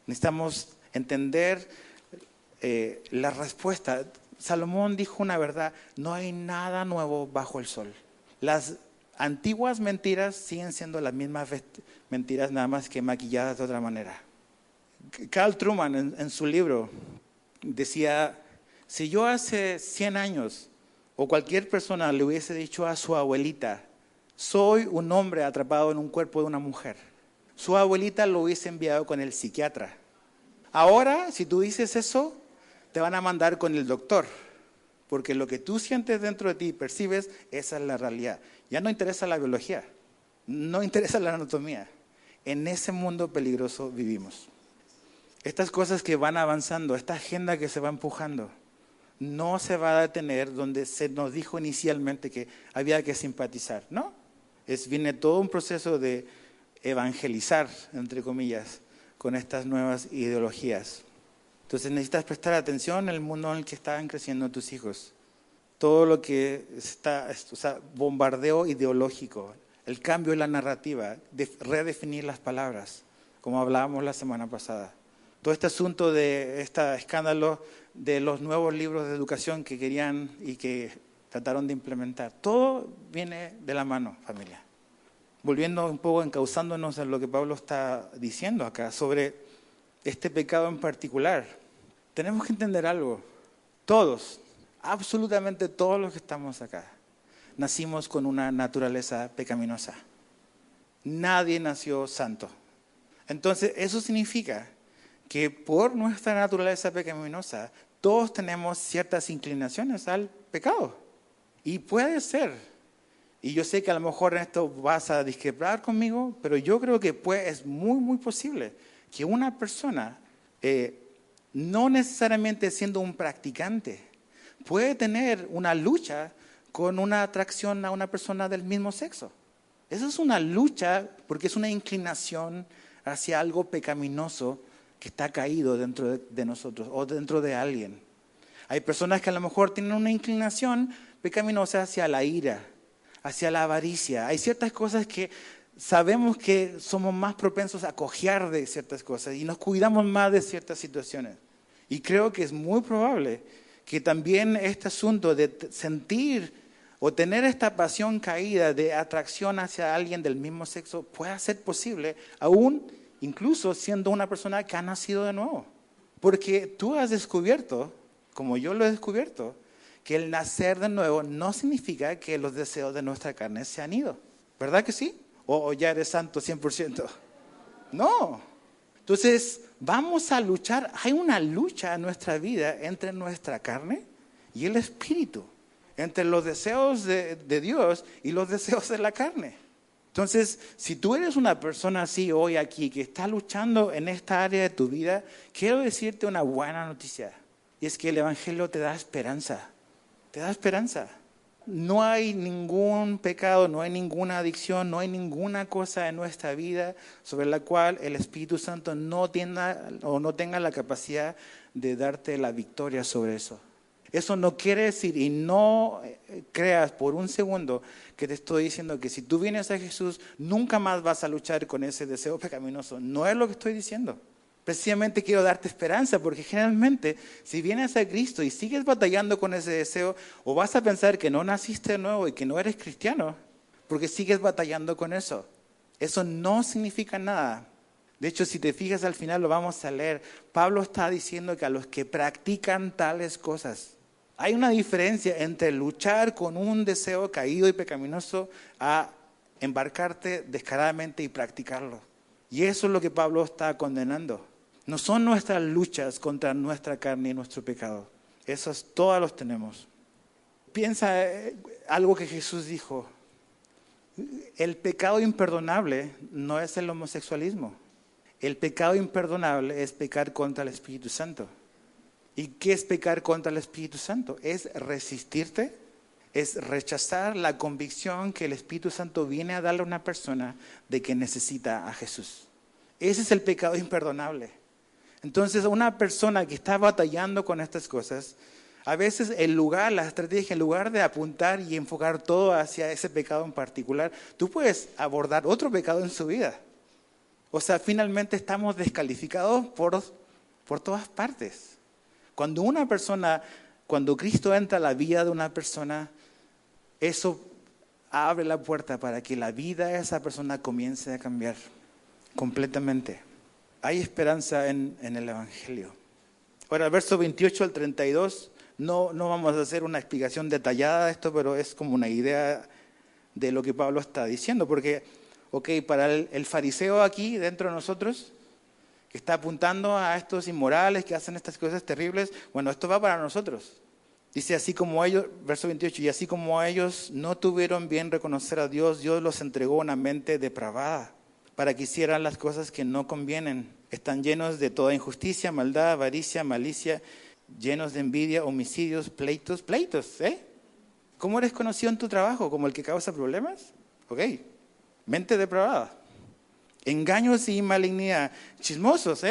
Necesitamos entender la respuesta. Salomón dijo una verdad: no hay nada nuevo bajo el sol. Las antiguas mentiras siguen siendo las mismas mentiras, nada más que maquilladas de otra manera. Carl Trueman en su libro decía, si yo hace 100 años o cualquier persona le hubiese dicho a su abuelita, soy un hombre atrapado en un cuerpo de una mujer, su abuelita lo hubiese enviado con el psiquiatra. Ahora, si tú dices eso, te van a mandar con el doctor, porque lo que tú sientes dentro de ti y percibes, esa es la realidad. Ya no interesa la biología, no interesa la anatomía. En ese mundo peligroso vivimos. Estas cosas que van avanzando, esta agenda que se va empujando, no se va a detener donde se nos dijo inicialmente que había que simpatizar, ¿no? Viene todo un proceso de evangelizar, entre comillas, con estas nuevas ideologías. Entonces necesitas prestar atención en el mundo en el que están creciendo tus hijos. Todo lo que está, o sea, bombardeo ideológico, el cambio en la narrativa, redefinir las palabras, como hablábamos la semana pasada. Todo este asunto de este escándalo de los nuevos libros de educación que querían y que trataron de implementar. Todo viene de la mano, familia. Volviendo un poco, encauzándonos en lo que Pablo está diciendo acá sobre este pecado en particular. Tenemos que entender algo. Todos, absolutamente todos los que estamos acá, nacimos con una naturaleza pecaminosa. Nadie nació santo. Entonces, eso significa que por nuestra naturaleza pecaminosa, todos tenemos ciertas inclinaciones al pecado. Y puede ser, y yo sé que a lo mejor en esto vas a discrepar conmigo, pero yo creo que es muy, muy posible que una persona, no necesariamente siendo un practicante, puede tener una lucha con una atracción a una persona del mismo sexo. Eso es una lucha porque es una inclinación hacia algo pecaminoso que está caído dentro de nosotros o dentro de alguien. Hay personas que a lo mejor tienen una inclinación pecaminosa hacia la ira, hacia la avaricia. Hay ciertas cosas que sabemos que somos más propensos a cojear de ciertas cosas y nos cuidamos más de ciertas situaciones. Y creo que es muy probable que también este asunto de sentir o tener esta pasión caída de atracción hacia alguien del mismo sexo pueda ser posible aún incluso siendo una persona que ha nacido de nuevo. Porque tú has descubierto, como yo lo he descubierto, que el nacer de nuevo no significa que los deseos de nuestra carne se han ido. ¿Verdad que sí? ¿O ya eres santo 100%? No. Entonces, vamos a luchar. Hay una lucha en nuestra vida entre nuestra carne y el espíritu. Entre los deseos de Dios y los deseos de la carne. Entonces, si tú eres una persona así hoy aquí, que está luchando en esta área de tu vida, quiero decirte una buena noticia. Y es que el Evangelio te da esperanza. Te da esperanza. No hay ningún pecado, no hay ninguna adicción, no hay ninguna cosa en nuestra vida sobre la cual el Espíritu Santo no tenga la capacidad de darte la victoria sobre eso. Eso no quiere decir, y no creas por un segundo que te estoy diciendo que si tú vienes a Jesús, nunca más vas a luchar con ese deseo pecaminoso. No es lo que estoy diciendo. Precisamente quiero darte esperanza, porque generalmente si vienes a Cristo y sigues batallando con ese deseo, o vas a pensar que no naciste de nuevo y que no eres cristiano, porque sigues batallando con eso. Eso no significa nada. De hecho, si te fijas al final lo vamos a leer. Pablo está diciendo que a los que practican tales cosas, hay una diferencia entre luchar con un deseo caído y pecaminoso a embarcarte descaradamente y practicarlo. Y eso es lo que Pablo está condenando. No son nuestras luchas contra nuestra carne y nuestro pecado. Esos todos los tenemos. Piensa algo que Jesús dijo. El pecado imperdonable no es el homosexualismo. El pecado imperdonable es pecar contra el Espíritu Santo. ¿Y qué es pecar contra el Espíritu Santo? Es resistirte, es rechazar la convicción que el Espíritu Santo viene a darle a una persona de que necesita a Jesús. Ese es el pecado imperdonable. Entonces, una persona que está batallando con estas cosas, a veces la estrategia, en lugar de apuntar y enfocar todo hacia ese pecado en particular, tú puedes abordar otro pecado en su vida. O sea, finalmente estamos descalificados por todas partes. Cuando Cristo entra a la vida de una persona, eso abre la puerta para que la vida de esa persona comience a cambiar completamente. Hay esperanza en el Evangelio. Ahora, el verso 28 al 32, no vamos a hacer una explicación detallada de esto, pero es como una idea de lo que Pablo está diciendo. Porque, para el fariseo aquí dentro de nosotros, que está apuntando a estos inmorales que hacen estas cosas terribles, bueno, esto va para nosotros. Dice, así como ellos, verso 28, y así como ellos no tuvieron bien reconocer a Dios, Dios los entregó una mente depravada para que hicieran las cosas que no convienen. Están llenos de toda injusticia, maldad, avaricia, malicia, llenos de envidia, homicidios, pleitos, ¿eh? ¿Cómo eres conocido en tu trabajo? ¿Como el que causa problemas? Mente depravada. Engaños y malignidad, chismosos,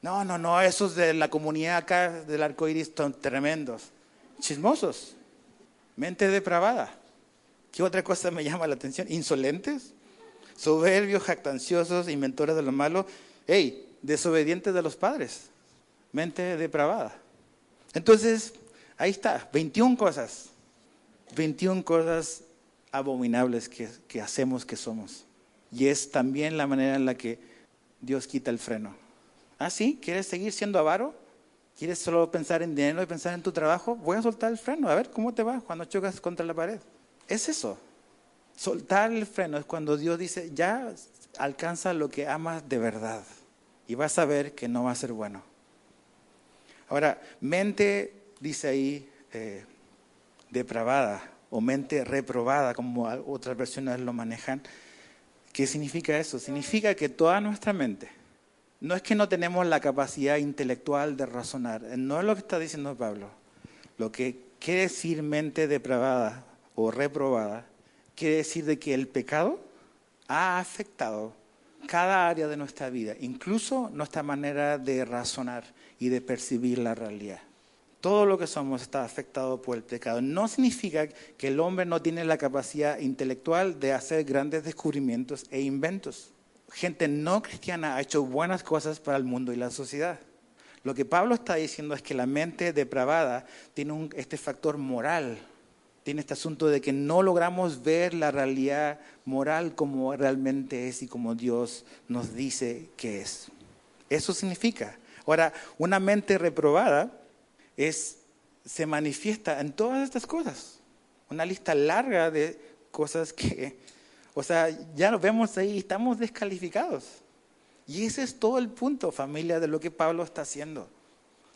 No, no, no, esos de la comunidad acá del arco iris son tremendos. Chismosos, mente depravada. ¿Qué otra cosa me llama la atención? Insolentes, soberbios, jactanciosos, inventores de lo malo. ¡Ey! Desobedientes de los padres, mente depravada. Entonces, ahí está, 21 cosas. 21 cosas abominables que hacemos, que somos. Y es también la manera en la que Dios quita el freno. ¿Ah, sí? ¿Quieres seguir siendo avaro? ¿Quieres solo pensar en dinero y pensar en tu trabajo? Voy a soltar el freno, a ver cómo te va cuando chocas contra la pared. Es eso. Soltar el freno es cuando Dios dice, ya alcanza lo que amas de verdad. Y vas a ver que no va a ser bueno. Ahora, mente, dice ahí, depravada o mente reprobada, como otras versiones lo manejan. ¿Qué significa eso? Significa que toda nuestra mente, no es que no tenemos la capacidad intelectual de razonar, no es lo que está diciendo Pablo. Lo que quiere decir mente depravada o reprobada, quiere decir de que el pecado ha afectado cada área de nuestra vida, incluso nuestra manera de razonar y de percibir la realidad. Todo lo que somos está afectado por el pecado. No significa que el hombre no tiene la capacidad intelectual de hacer grandes descubrimientos e inventos. Gente no cristiana ha hecho buenas cosas para el mundo y la sociedad. Lo que Pablo está diciendo es que la mente depravada tiene este factor moral. Tiene este asunto de que no logramos ver la realidad moral como realmente es y como Dios nos dice que es. Eso significa. Ahora, una mente reprobada se manifiesta en todas estas cosas. Una lista larga de cosas que, ya nos vemos ahí, estamos descalificados. Y ese es todo el punto, familia, de lo que Pablo está haciendo.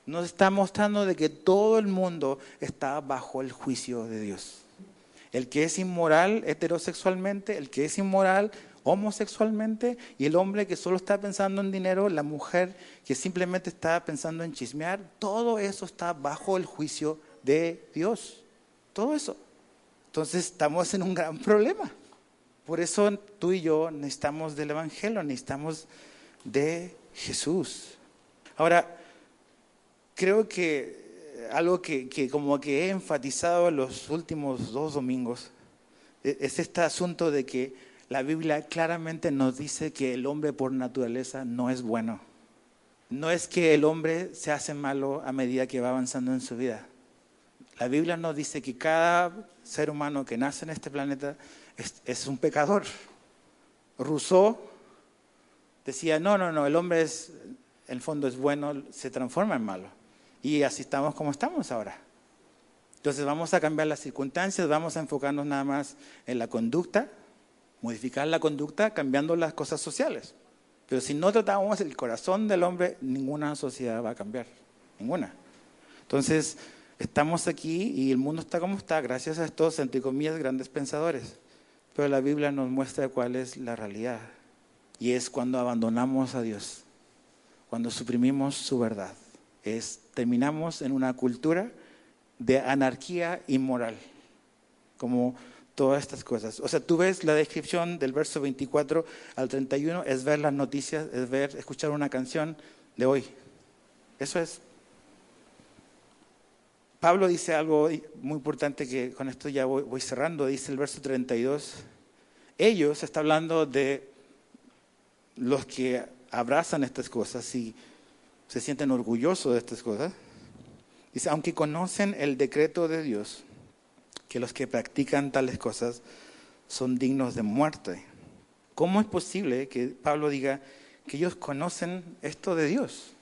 Nos está mostrando de que todo el mundo está bajo el juicio de Dios. El que es inmoral heterosexualmente, el que es inmoral homosexualmente, y el hombre que solo está pensando en dinero, la mujer que simplemente está pensando en chismear, todo eso está bajo el juicio de Dios. Todo eso. Entonces estamos en un gran problema. Por eso tú y yo necesitamos del Evangelio, necesitamos de Jesús. Ahora, creo que algo que como que he enfatizado en los últimos 2 domingos es este asunto de que la Biblia claramente nos dice que el hombre por naturaleza no es bueno. No es que el hombre se hace malo a medida que va avanzando en su vida. La Biblia nos dice que cada ser humano que nace en este planeta es un pecador. Rousseau decía, no, el hombre en el fondo es bueno, se transforma en malo. Y así estamos como estamos ahora. Entonces vamos a cambiar las circunstancias, vamos a enfocarnos nada más en la conducta, modificar la conducta cambiando las cosas sociales. Pero si no tratamos el corazón del hombre, ninguna sociedad va a cambiar, ninguna. Entonces, estamos aquí y el mundo está como está, gracias a estos, entre comillas, grandes pensadores. Pero la Biblia nos muestra cuál es la realidad. Y es cuando abandonamos a Dios, cuando suprimimos su verdad. Terminamos en una cultura de anarquía inmoral, como todas estas cosas. O sea, tú ves la descripción del verso 24 al 31, es ver las noticias, es escuchar una canción de hoy. Eso es. Pablo dice algo muy importante que con esto ya voy cerrando, dice el verso 32. Ellos, está hablando de los que abrazan estas cosas y se sienten orgullosos de estas cosas. Dice, aunque conocen el decreto de Dios, que los que practican tales cosas son dignos de muerte. ¿Cómo es posible que Pablo diga que ellos conocen esto de Dios?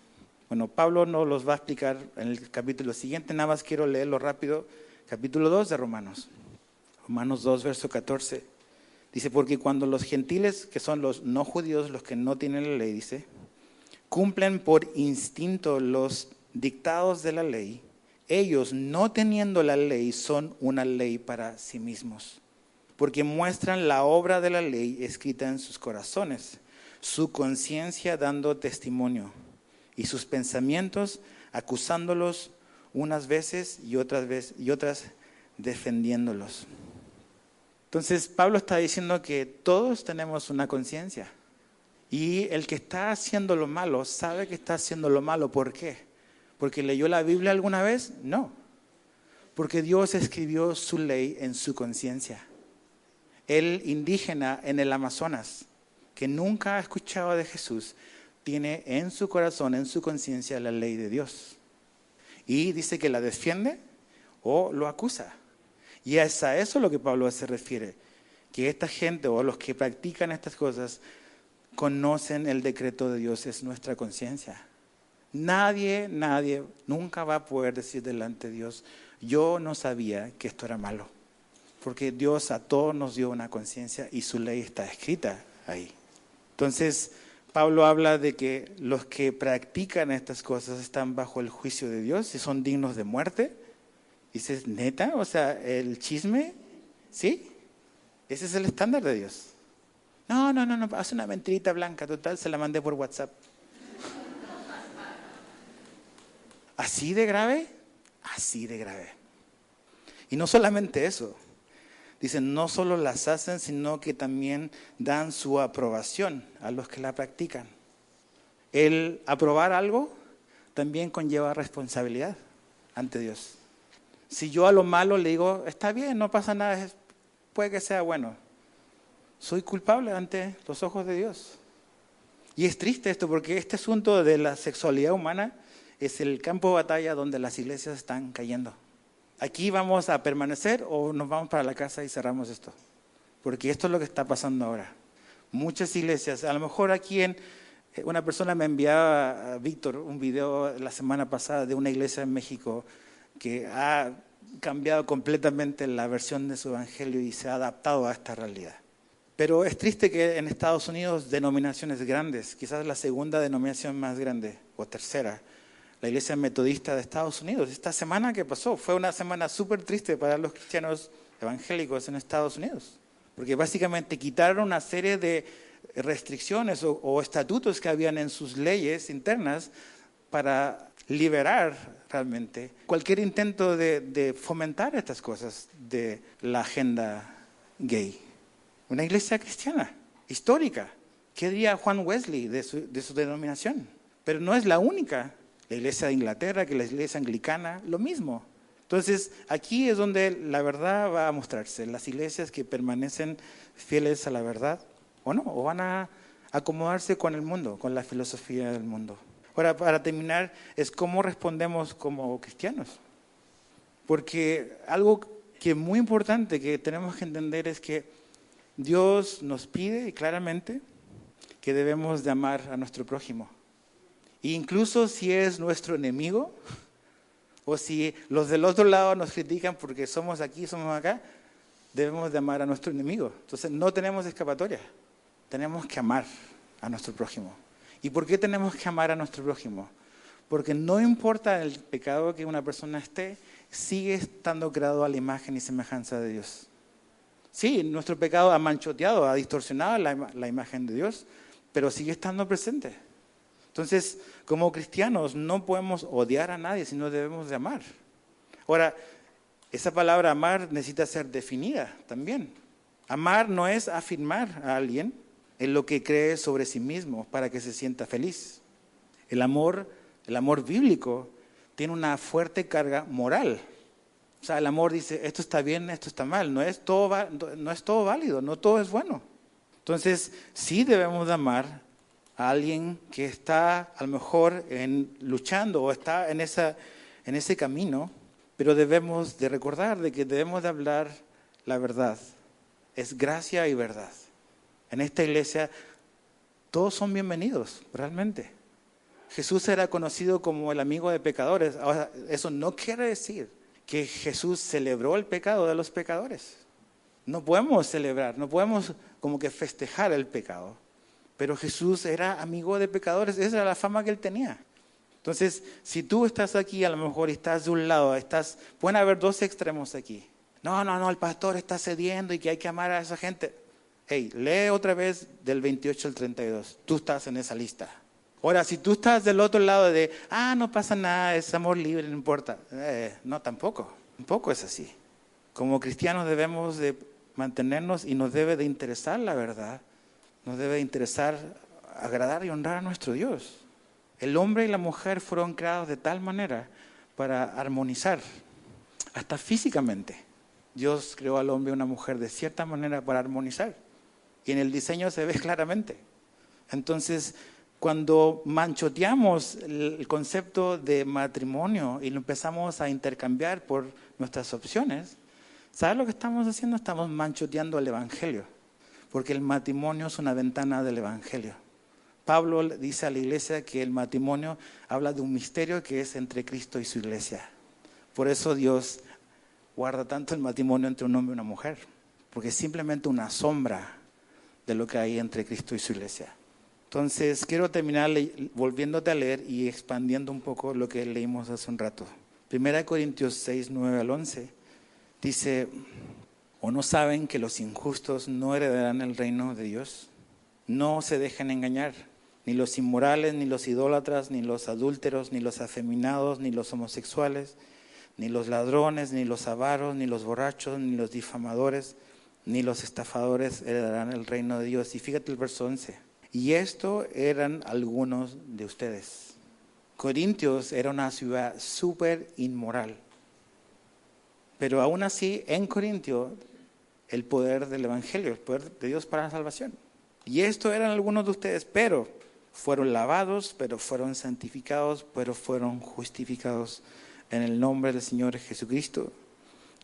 Bueno, Pablo nos los va a explicar en el capítulo siguiente, nada más quiero leerlo rápido. Capítulo 2 de Romanos. Romanos 2, verso 14. Dice, porque cuando los gentiles, que son los no judíos, los que no tienen la ley, dice, cumplen por instinto los dictados de la ley, ellos, no teniendo la ley, son una ley para sí mismos, porque muestran la obra de la ley escrita en sus corazones, su conciencia dando testimonio, y sus pensamientos acusándolos unas veces y otras defendiéndolos. Entonces, Pablo está diciendo que todos tenemos una conciencia. Y el que está haciendo lo malo sabe que está haciendo lo malo. ¿Por qué? ¿Porque leyó la Biblia alguna vez? No. Porque Dios escribió su ley en su conciencia. El indígena en el Amazonas, que nunca ha escuchado de Jesús, tiene en su corazón, en su conciencia, la ley de Dios. Y dice que la defiende o lo acusa. Y es a eso lo que Pablo se refiere. Que esta gente o los que practican estas cosas conocen el decreto de Dios, es nuestra conciencia. Nadie nunca va a poder decir delante de Dios, yo no sabía que esto era malo. Porque Dios a todos nos dio una conciencia y su ley está escrita ahí. Entonces, Pablo habla de que los que practican estas cosas están bajo el juicio de Dios y son dignos de muerte. Dices, ¿neta? O sea, el chisme, ¿sí? Ese es el estándar de Dios. No, haz una mentirita blanca, total, se la mandé por WhatsApp. ¿Así de grave? Así de grave. Y no solamente eso. Dicen, no solo las hacen, sino que también dan su aprobación a los que la practican. El aprobar algo también conlleva responsabilidad ante Dios. Si yo a lo malo le digo, está bien, no pasa nada, puede que sea bueno, soy culpable ante los ojos de Dios. Y es triste esto porque este asunto de la sexualidad humana es el campo de batalla donde las iglesias están cayendo. ¿Aquí vamos a permanecer o nos vamos para la casa y cerramos esto? Porque esto es lo que está pasando ahora. Muchas iglesias, a lo mejor aquí una persona me enviaba, Víctor, un video la semana pasada de una iglesia en México que ha cambiado completamente la versión de su evangelio y se ha adaptado a esta realidad. Pero es triste que en Estados Unidos denominaciones grandes, quizás la segunda denominación más grande o tercera, la Iglesia Metodista de Estados Unidos. Esta semana que pasó fue una semana súper triste para los cristianos evangélicos en Estados Unidos, porque básicamente quitaron una serie de restricciones o estatutos que habían en sus leyes internas para liberar realmente cualquier intento de fomentar estas cosas de la agenda gay. Una iglesia cristiana, histórica. ¿Qué diría Juan Wesley de su denominación? Pero no es la única. La iglesia de Inglaterra, que la iglesia anglicana, lo mismo. Entonces, aquí es donde la verdad va a mostrarse. Las iglesias que permanecen fieles a la verdad, o no, o van a acomodarse con el mundo, con la filosofía del mundo. Ahora, para terminar, es cómo respondemos como cristianos. Porque algo que es muy importante que tenemos que entender es que Dios nos pide claramente que debemos de amar a nuestro prójimo. E incluso si es nuestro enemigo, o si los del otro lado nos critican porque somos aquí, somos acá, debemos de amar a nuestro enemigo. Entonces no tenemos escapatoria, tenemos que amar a nuestro prójimo. ¿Y por qué tenemos que amar a nuestro prójimo? Porque no importa el pecado que una persona esté, sigue estando creado a la imagen y semejanza de Dios. Sí, nuestro pecado ha manchoteado, ha distorsionado la imagen de Dios, pero sigue estando presente. Entonces, como cristianos no podemos odiar a nadie, sino debemos de amar. Ahora, esa palabra amar necesita ser definida también. Amar no es afirmar a alguien en lo que cree sobre sí mismo para que se sienta feliz. El amor bíblico tiene una fuerte carga moral. O sea, el amor dice, esto está bien, esto está mal, no es todo válido, no todo es bueno. Entonces, sí debemos de amar a alguien que está a lo mejor luchando o está en ese camino, pero debemos de recordar de que debemos de hablar la verdad. Es gracia y verdad. En esta iglesia todos son bienvenidos, realmente. Jesús era conocido como el amigo de pecadores. Ahora, eso no quiere decir que Jesús celebró el pecado de los pecadores. No podemos celebrar, no podemos como que festejar el pecado. Pero Jesús era amigo de pecadores, esa era la fama que él tenía. Entonces, si tú estás aquí, a lo mejor estás de un lado, pueden haber dos extremos aquí. No, el pastor está cediendo y que hay que amar a esa gente. Hey, lee otra vez del 28 al 32, tú estás en esa lista. Ahora, si tú estás del otro lado de, no pasa nada, es amor libre, no importa. No, tampoco es así. Como cristianos debemos de mantenernos y nos debe de interesar la verdad. Nos debe interesar agradar y honrar a nuestro Dios. El hombre y la mujer fueron creados de tal manera para armonizar, hasta físicamente. Dios creó al hombre y a una mujer de cierta manera para armonizar. Y en el diseño se ve claramente. Entonces, cuando manchoteamos el concepto de matrimonio y lo empezamos a intercambiar por nuestras opciones, ¿sabes lo que estamos haciendo? Estamos manchoteando el Evangelio, porque el matrimonio es una ventana del Evangelio. Pablo dice a la iglesia que el matrimonio habla de un misterio que es entre Cristo y su iglesia. Por eso Dios guarda tanto el matrimonio entre un hombre y una mujer, porque es simplemente una sombra de lo que hay entre Cristo y su iglesia. Entonces, quiero terminar volviéndote a leer y expandiendo un poco lo que leímos hace un rato. 1 Corintios 6, 9 al 11, dice, ¿o no saben que los injustos no heredarán el reino de Dios? No se dejen engañar, ni los inmorales, ni los idólatras, ni los adúlteros, ni los afeminados, ni los homosexuales, ni los ladrones, ni los avaros, ni los borrachos, ni los difamadores, ni los estafadores heredarán el reino de Dios. Y fíjate el verso 11. Y esto eran algunos de ustedes. Corintios era una ciudad súper inmoral. Pero aún así, en Corintio, el poder del Evangelio, el poder de Dios para la salvación. Y esto eran algunos de ustedes, pero fueron lavados, pero fueron santificados, pero fueron justificados en el nombre del Señor Jesucristo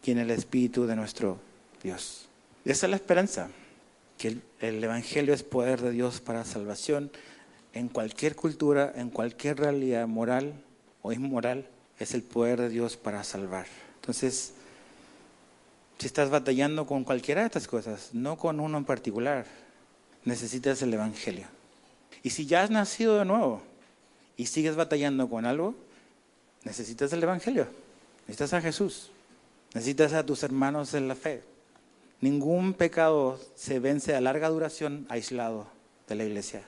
y en el Espíritu de nuestro Dios. Esa es la esperanza, que el Evangelio es poder de Dios para salvación en cualquier cultura, en cualquier realidad moral o inmoral, es el poder de Dios para salvar. Entonces, si estás batallando con cualquiera de estas cosas, no con uno en particular, necesitas el Evangelio. Y si ya has nacido de nuevo y sigues batallando con algo, necesitas el Evangelio, necesitas a Jesús, necesitas a tus hermanos en la fe. Ningún pecado se vence a larga duración aislado de la iglesia.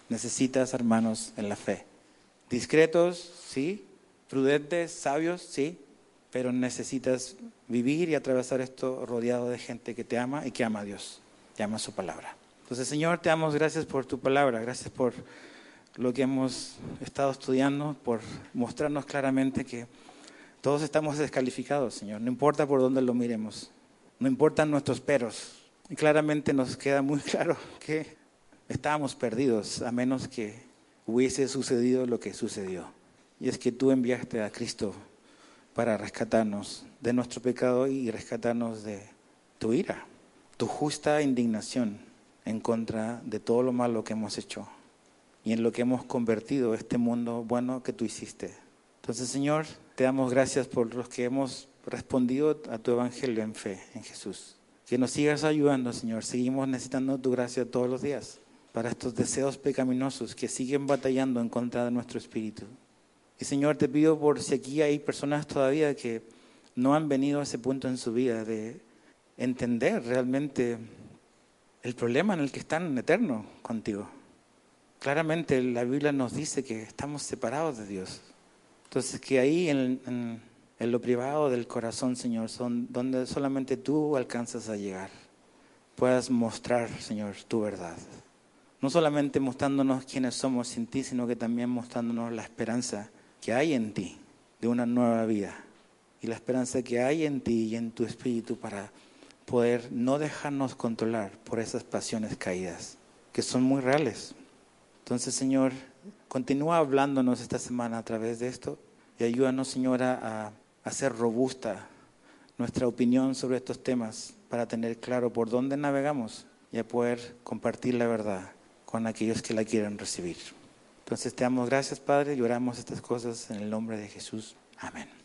Necesitas hermanos en la fe. Discretos, sí. Prudentes, sabios, sí. Pero necesitas vivir y atravesar esto rodeado de gente que te ama y que ama a Dios, que ama su palabra. Entonces, Señor, te damos gracias por tu palabra. Gracias por lo que hemos estado estudiando, por mostrarnos claramente que todos estamos descalificados, Señor. No importa por dónde lo miremos. No importan nuestros peros. Y claramente nos queda muy claro que estábamos perdidos a menos que hubiese sucedido lo que sucedió. Y es que tú enviaste a Cristo para rescatarnos de nuestro pecado y rescatarnos de tu ira, tu justa indignación en contra de todo lo malo que hemos hecho y en lo que hemos convertido este mundo bueno que tú hiciste. Entonces, Señor, te damos gracias por los que hemos respondido a tu evangelio en fe, en Jesús. Que nos sigas ayudando, Señor. Seguimos necesitando tu gracia todos los días para estos deseos pecaminosos que siguen batallando en contra de nuestro espíritu. Y, Señor, te pido por si aquí hay personas todavía que no han venido a ese punto en su vida de entender realmente el problema en el que están en eterno contigo. Claramente la Biblia nos dice que estamos separados de Dios. Entonces, que ahí en lo privado del corazón, Señor, son donde solamente tú alcanzas a llegar. Puedas mostrar, Señor, tu verdad. No solamente mostrándonos quiénes somos sin ti, sino que también mostrándonos la esperanza que hay en ti de una nueva vida. Y la esperanza que hay en ti y en tu espíritu para poder no dejarnos controlar por esas pasiones caídas, que son muy reales. Entonces, Señor, continúa hablándonos esta semana a través de esto y ayúdanos, Señor, a hacer robusta nuestra opinión sobre estos temas para tener claro por dónde navegamos y a poder compartir la verdad con aquellos que la quieran recibir. Entonces te damos gracias, Padre, y oramos estas cosas en el nombre de Jesús. Amén.